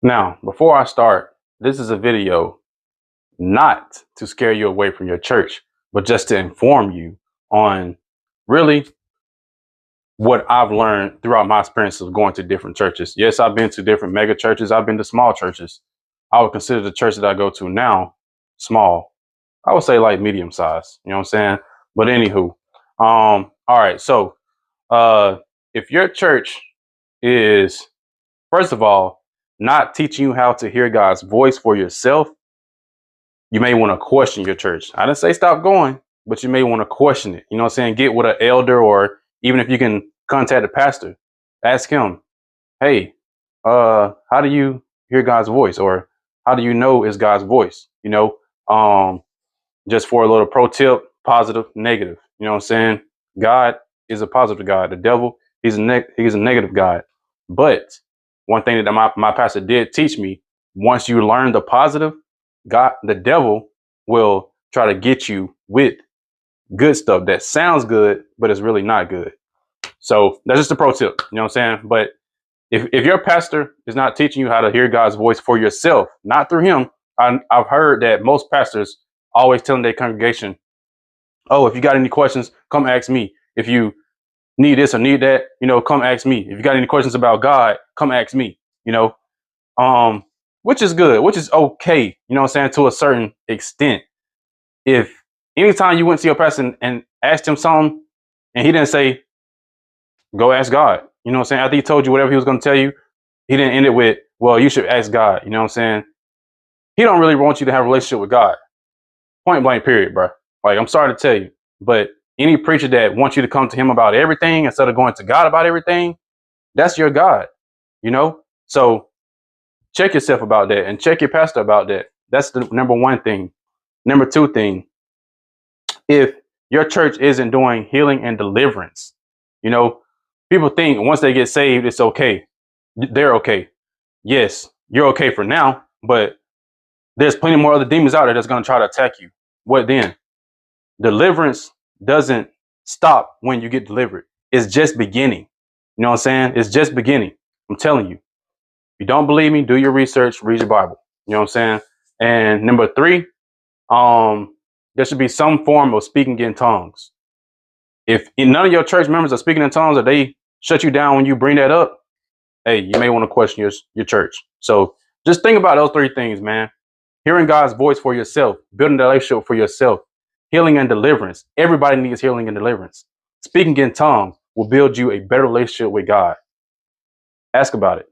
Now, before I start, this is a video not to scare you away from your church, but just to inform you on really what I've learned throughout my experience of going to different churches. Yes, I've been to different mega churches. I've been to small churches. I would consider the church that I go to now small. I would say like medium size. You know what I'm saying? But anywho, all right. So, uh, if your church is first of all not teaching you how to hear God's voice for yourself, you may want to question your church. I didn't say stop going, but you may want to question it. You know what I'm saying? Get with an elder, or even if you can contact the pastor, ask him, hey, how do you hear God's voice? Or how do you know it's God's voice? Um, just for a little pro tip, positive, negative. You know what I'm saying? God is a positive God. The devil, he's a negative God. But one thing that my pastor did teach me, once you learn the positive, God, the devil will try to get you with good stuff that sounds good, but it's really not good. So that's just a pro tip. You know what I'm saying? But if your pastor is not teaching you how to hear God's voice for yourself, not through him, I've heard that most pastors always telling their congregation, oh, if you got any questions, come ask me. If you need this or need that, come ask me. If you got any questions about God, come ask me, um, which is good, which is okay, what I'm saying, to a certain extent. If anytime you went to your pastor and asked him something and he didn't say, go ask God, you know what I'm saying? After he told you whatever he was going to tell you, he didn't end it with, well, you should ask God, you know what I'm saying? He don't really want you to have a relationship with God. Point blank, period, bro. Like, I'm sorry to tell you, but any preacher that wants you to come to him about everything instead of going to God about everything, that's your God, So check yourself about that and check your pastor about that. That's the number one thing. Number two thing, if your church isn't doing healing and deliverance, you know, people think once they get saved, it's okay. They're okay. Yes, you're okay for now, but there's plenty more other demons out there that's going to try to attack you. What then? Deliverance doesn't stop when you get delivered. It's just beginning. You know what I'm saying? It's just beginning. I'm telling you. If you don't believe me, do your research, read your Bible. You know what I'm saying? And number three, there should be some form of speaking in tongues. If none of your church members are speaking in tongues, or they shut you down when you bring that up, hey, you may want to question your church. So just think about those three things, man. Hearing God's voice for yourself, building the relationship for yourself, healing and deliverance. Everybody needs healing and deliverance. Speaking in tongues will build you a better relationship with God. Ask about it.